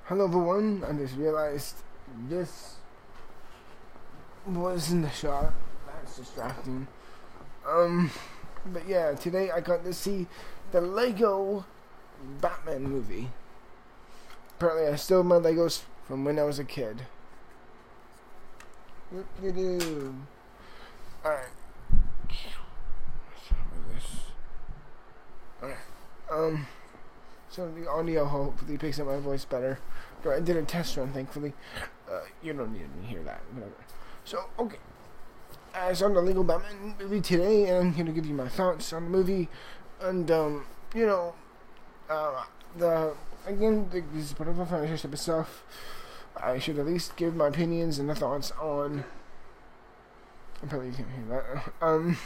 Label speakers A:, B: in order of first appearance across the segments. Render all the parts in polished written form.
A: Hello everyone, I just realized this wasn't the shot. That's distracting. But yeah, today I got to see the Lego Batman movie. Apparently I still have my Legos from when I was a kid. Alright. Alright. So the audio hopefully picks up my voice better. I did a test run, thankfully. You don't need to hear that, whatever. So, okay. I saw the Lego Batman movie today, and I'm here to give you my thoughts on the movie. And, this is part of a financial type of stuff. I should at least give my opinions and the thoughts on... Apparently you can't hear that.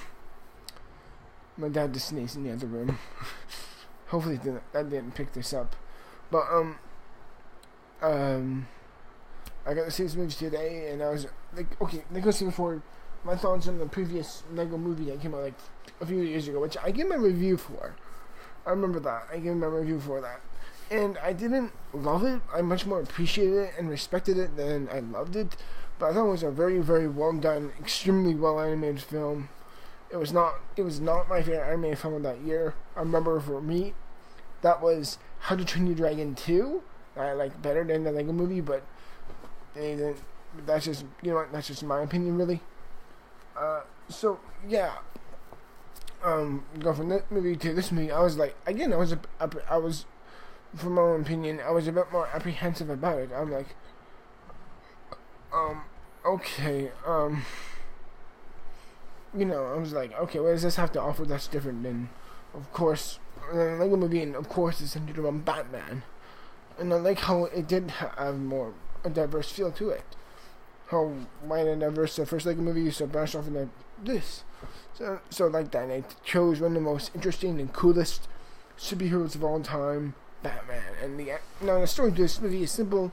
A: My dad just sneezed in the other room. Hopefully that didn't pick this up. But, I got to see this movie today, and I was like, okay, like I was saying before, my thoughts on the previous Lego movie that came out like a few years ago, which I gave my review for. I remember that. I gave my review for that. And I didn't love it. I much more appreciated it and respected it than I loved it. But I thought it was a very, very well done, extremely well animated film. It was not my favorite animated film of that year. I remember for me, that was How to Train Your Dragon 2. I like better than the Lego movie, but they didn't. That's just, you know what? That's just my opinion, really. So yeah. Go from that movie to this movie. I was like, again, I was, from my own opinion, I was a bit more apprehensive about it. I'm like, okay, you know, I was like, okay, what does this have to offer that's different than, of course, the Lego movie, and of course, it's centered around Batman. And I like how it did have more a diverse feel to it. How wide and diverse the first Lego movie is, so branched off into this. So like that, and I chose one of the most interesting and coolest superheroes of all time, Batman. And the story of this movie is simple.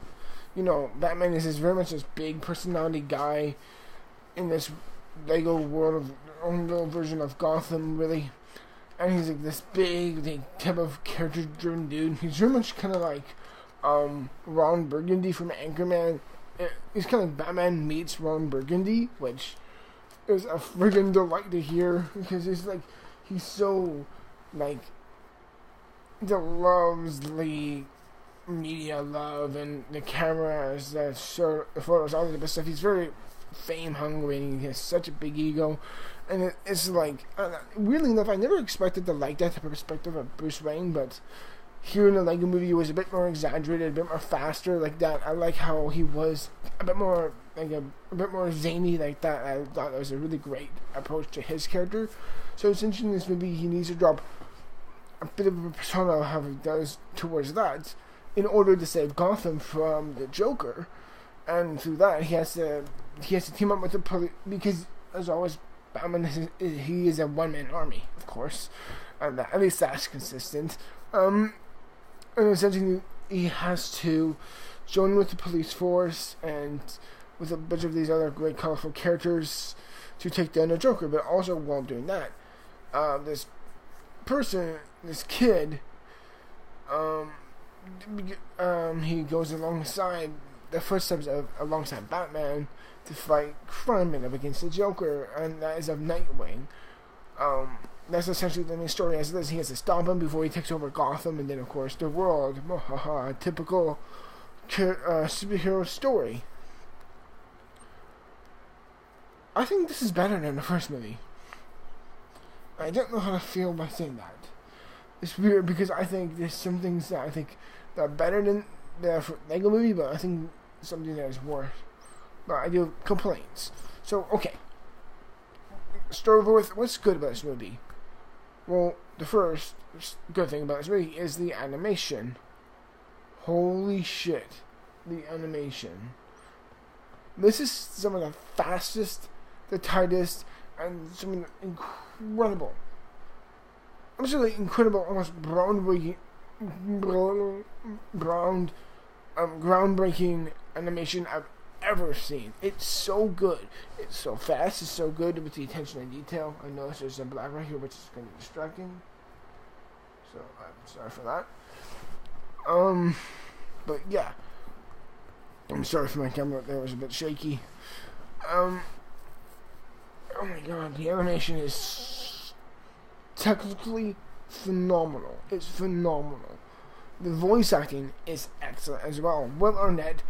A: You know, Batman is very much this big personality guy in this Lego world of own little version of Gotham, really. And he's like this big type of character-driven dude. He's very much kind of like Ron Burgundy from Anchorman. He's kind of like Batman meets Ron Burgundy, which is a friggin' delight to hear, because he's so like loves the media love and the cameras, the photos, all the type of stuff. He's very fame hungry, and he has such a big ego, and it's like, weirdly enough, I never expected to like that type of perspective of Bruce Wayne, but here in the Lego movie, it was a bit more exaggerated, a bit more faster, like that. I like how he was a bit more, like a bit more zany, like that. I thought that was a really great approach to his character. So it's interesting in this movie, he needs to drop a bit of a persona, how he does towards that, in order to save Gotham from the Joker. And through that, he has to team up with the police, because, as always, Batman he is a one-man army, of course, and at least that's consistent. And essentially, he has to join with the police force and with a bunch of these other great, colorful characters to take down the Joker. But also, while doing that, this kid, he goes alongside the footsteps alongside Batman to fight crime and up against the Joker, and that is of Nightwing. That's essentially the main story as it is. He has to stop him before he takes over Gotham, and then of course the world. Typical superhero story. I think this is better than the first movie. I don't know how to feel by saying that. It's weird because I think there's some things that I think that are better than the Lego movie, but I think something that is worse. But I do have complaints. So, okay. Start over with what's good about this movie. Well, the first good thing about this movie is the animation. Holy shit. The animation. This is some of the fastest, the tightest, and some of the incredible, absolutely incredible, almost groundbreaking animation I've ever seen. It's so good. It's so fast. It's so good with the attention to detail. I notice there's some black right here, which is kind of distracting. So I'm sorry for that. But yeah, I'm sorry for my camera, there was a bit shaky. Oh my god, the animation is technically phenomenal. It's phenomenal. The voice acting is excellent as well. Will Arnett,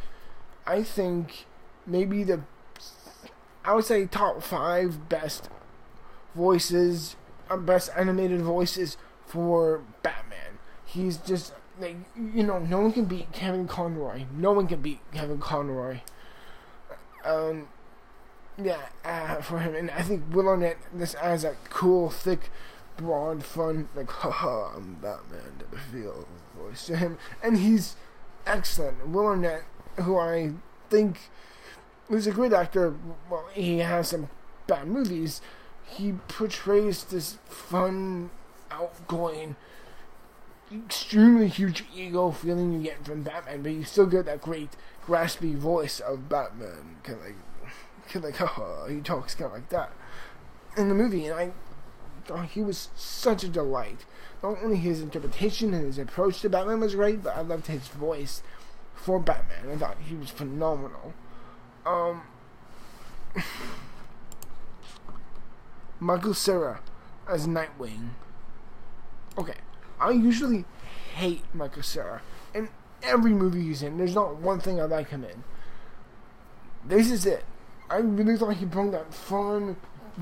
A: I think, maybe I would say top 5 best voices, best animated voices for Batman. He's just, like, you know, no one can beat Kevin Conroy. No one can beat Kevin Conroy. For him. And I think Will Arnett, this adds that cool, thick, broad, fun, like, haha, I'm Batman, type of feel voice to him. And he's excellent. Will Arnett, who I think is a great actor, well, he has some bad movies. He portrays this fun, outgoing, extremely huge ego feeling you get from Batman, but you still get that great, raspy voice of Batman. Kind of like, haha, he talks kind of like that in the movie, and I thought he was such a delight. Not only his interpretation and his approach to Batman was great, but I loved his voice for Batman. I thought he was phenomenal. Michael Cera as Nightwing. Okay, I usually hate Michael Cera in every movie he's in. There's not one thing I like him in. This is it. I really thought he brought that fun,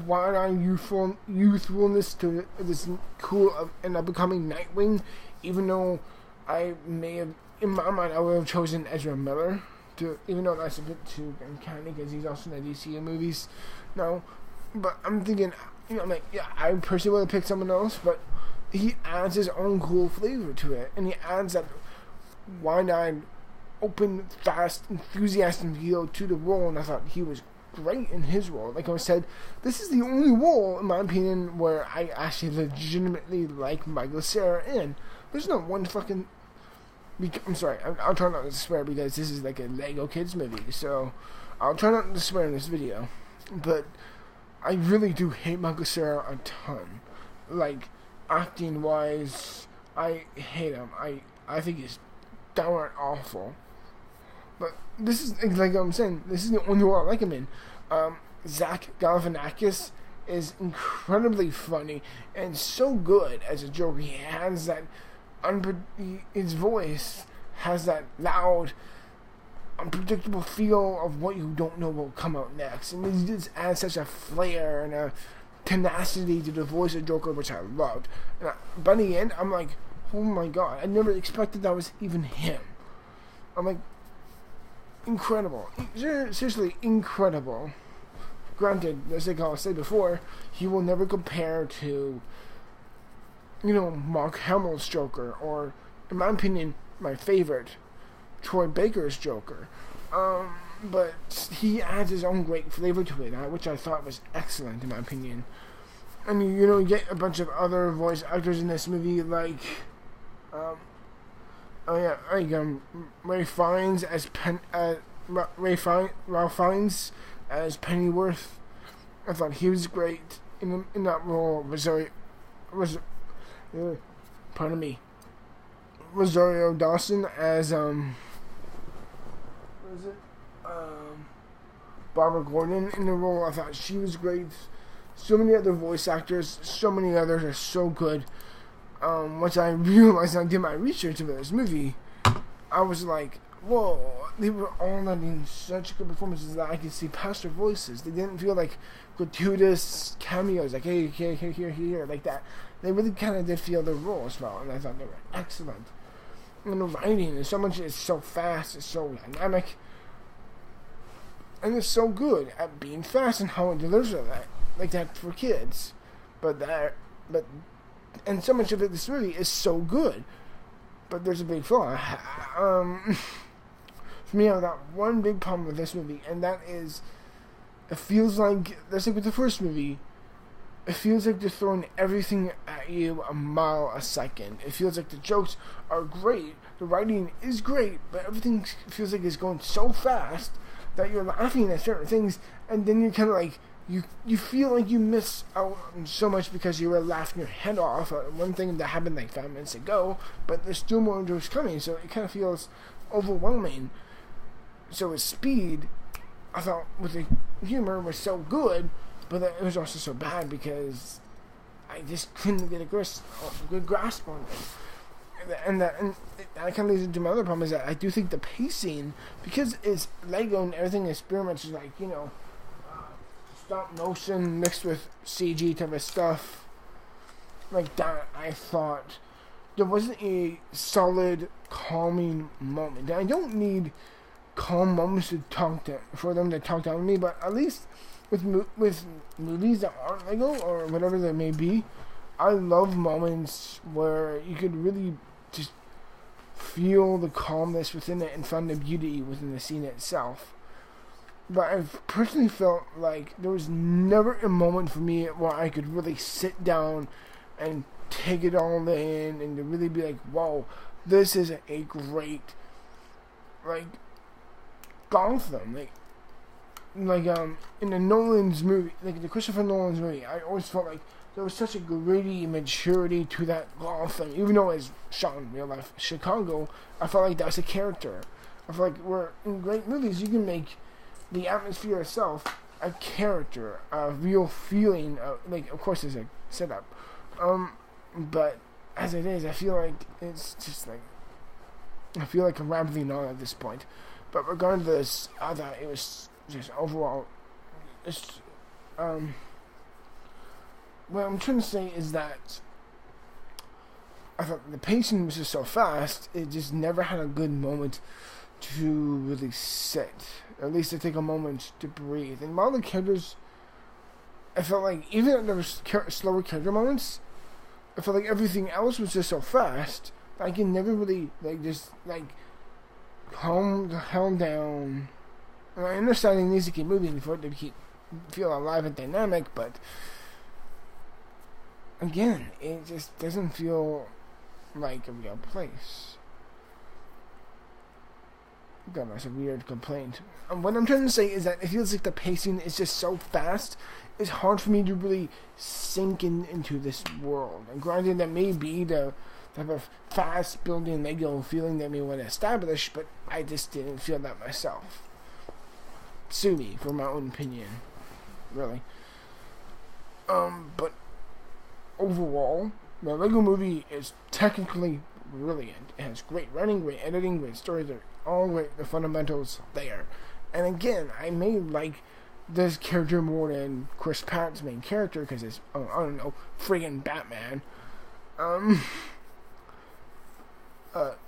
A: wide-eyed youthfulness to this cool and becoming Nightwing, even though I may have, in my mind, I would have chosen Ezra Miller, even though that's a bit too uncanny because he's also in the DCU movies now. But I'm thinking, you know, I'm like, yeah, I personally would have picked someone else, but he adds his own cool flavor to it, and he adds that wide-eyed, open, fast, enthusiastic feel to the role, and I thought he was great in his role. Like I said, this is the only role, in my opinion, where I actually legitimately like Michael Cera in. There's not one fucking... I'm sorry, I'll try not to swear because this is like a Lego Kids movie, so I'll try not to swear in this video. But I really do hate Michael Cera a ton. Like, acting-wise, I hate him. I think he's downright awful. But this is, like I'm saying, this is the only role I like him in. Zach Galifianakis is incredibly funny and so good as a Joker. He has that, his voice has that loud, unpredictable feel of what you don't know will come out next. And he just adds such a flair and a tenacity to the voice of Joker, which I loved. And by the end, I'm like, oh my god, I never expected that was even him. I'm like, incredible. Seriously, incredible. Granted, as I said before, he will never compare to, you know, Mark Hamill's Joker, or, in my opinion, my favorite, Troy Baker's Joker. But he adds his own great flavor to it, which I thought was excellent, in my opinion. I mean, you know, you get a bunch of other voice actors in this movie, like, Ray Fiennes as Ralph Fiennes as Pennyworth. I thought he was great in that role. Rosario Dawson as Barbara Gordon in the role. I thought she was great. So many other voice actors, so many others are so good. Once I realized and I did my research about this movie, I was like, whoa, they were all letting such good performances that I could see past their voices. They didn't feel like gratuitous cameos, like, hey, here, like that. They really kind of did feel their roles well, and I thought they were excellent. And the writing is so fast, it's so dynamic, and it's so good at being fast and how it delivers that, like that for kids. And so much of it, this movie is so good, but there's a big flaw. For me, I've got one big problem with this movie, and that is, it feels like, just like with the first movie, it feels like they're throwing everything at you a mile a second. It feels like the jokes are great, the writing is great, but everything feels like it's going so fast that you're laughing at certain things, and then you're kind of like, you feel like you miss out on so much because you were laughing your head off at one thing that happened like 5 minutes ago, but there's still more jokes coming, so it kind of feels overwhelming. So with Speed, I thought with the humor was so good, but it was also so bad because I just couldn't get a good grasp on it. And that kind of leads into my other problem is that I do think the pacing, because it's Lego and everything experiments is like, stop motion mixed with CG type of stuff like that. I thought there wasn't a solid calming moment. I don't need calm moments for them to talk down to me, but at least with movies that aren't Lego or whatever they may be, I love moments where you could really just feel the calmness within it and find the beauty within the scene itself. But I've personally felt like there was never a moment for me where I could really sit down and take it all in and to really be like, wow, this is a great, like, Gotham. Like in the Nolan's movie, like the Christopher Nolan's movie, I always felt like there was such a gritty maturity to that Gotham. Even though it's shot in real life Chicago, I felt like that was a character. I feel like we're in great movies, you can make the atmosphere itself a character, a real feeling. Like, of course, there's a setup, but as it is, I feel like it's just like I'm rambling on at this point. But regardless, I thought it was just overall. It's what I'm trying to say is that I thought the pacing was just so fast. It just never had a good moment to really sit, or at least to take a moment to breathe. And while the characters, I felt like even if there was slower character moments, I felt like everything else was just so fast that I can never really calm the hell down. And I understand it needs to keep moving for it to feel alive and dynamic, but again, it just doesn't feel like a real place. God, that's a weird complaint. What I'm trying to say is that it feels like the pacing is just so fast, it's hard for me to really sink into this world. And granted, that may be the type of fast building Lego feeling that we want to establish, but I just didn't feel that myself. Sue me for my own opinion, really. But overall, the Lego movie is technically brilliant. It has great writing, great editing, great stories. They're all great. The fundamentals there. And again, I may like this character more than Chris Pratt's main character because it's, I don't know, friggin' Batman.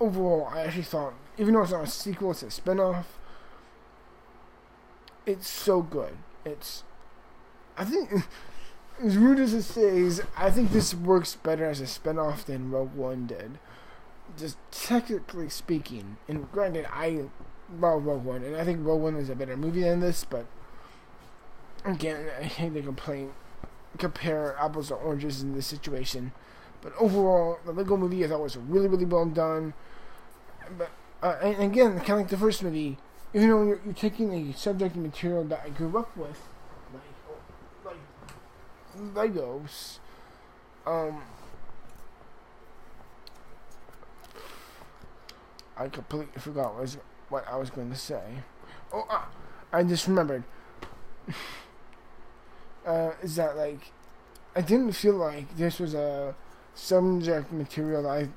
A: Overall, I actually thought, even though it's not a sequel, it's a spin-off. It's so good. I think, as rude as it is, I think this works better as a spin-off than Rogue One did. Just technically speaking. And granted, I love Rogue One, and I think Rogue One is a better movie than this, but again, I hate to compare apples to oranges in this situation. But overall, the Lego movie I thought was really, really well done. But and again, kind of like the first movie, even though you're taking a subject material that I grew up with, like Legos, I completely forgot what I was going to say. I just remembered. Is that like I didn't feel like this was a subject material that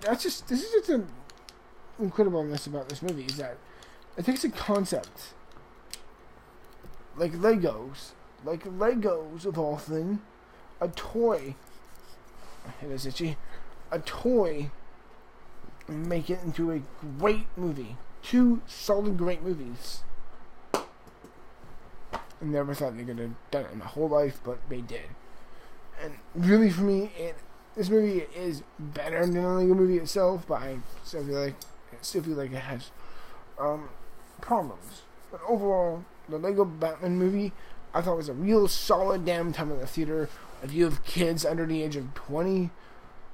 A: this is just an incredibleness about this movie, is that it takes a concept like Legos of all things, a toy, it is itchy, a toy, and make it into a great movie. 2 solid great movies. I never thought they could have done it in my whole life, but they did. And really, for me, this movie is better than the Lego movie itself, but I still feel like it has problems. But overall, the Lego Batman movie, I thought was a real solid damn time in the theater. If you have kids under the age of 20,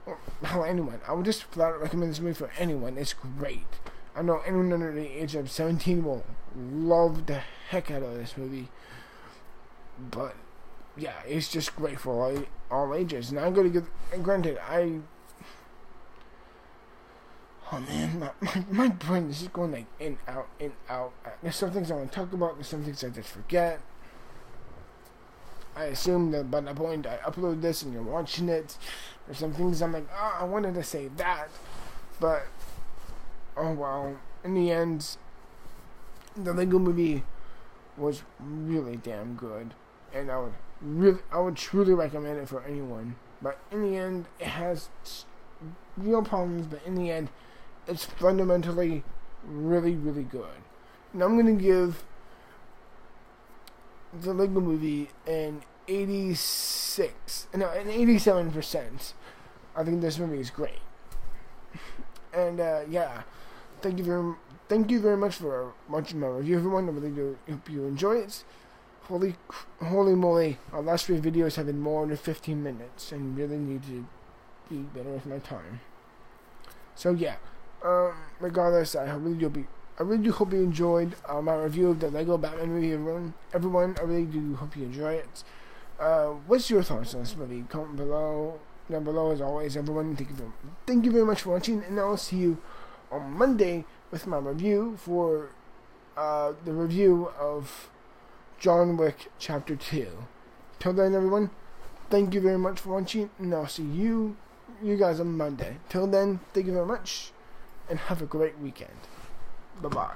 A: or hell, anyone, I would just flat out recommend this movie for anyone. It's great. I know anyone under the age of 17 will love the heck out of this movie. But yeah, it's just great for all ages. And I'm going to give, and granted, Oh man, my brain is just going like in, out, in, out. There's some things I want to talk about, there's some things I just forget. I assume that by the point I upload this and you're watching it, there's some things I'm like, oh, I wanted to say that, but, oh well. In the end, the Lego Movie was really damn good, and I would truly recommend it for anyone. But in the end, it has real problems, but in the end, it's fundamentally really, really good. And I'm going to give the Lego Movie an 87%. I think this movie is great. And, yeah, thank you very much for watching my review, everyone. I really do hope you enjoy it. Holy moly, our last 3 videos have been more than 15 minutes, and really need to be better with my time. So yeah, regardless, I really do hope you enjoyed my review of the Lego Batman movie, everyone. I really do hope you enjoy it. What's your thoughts on this movie? Comment down below as always, everyone. Thank you very much for watching, and I'll see you on Monday with my review for the review of John Wick Chapter 2. Till then, everyone, thank you very much for watching, and I'll see you guys on Monday. Till then, thank you very much, and have a great weekend. Bye-bye.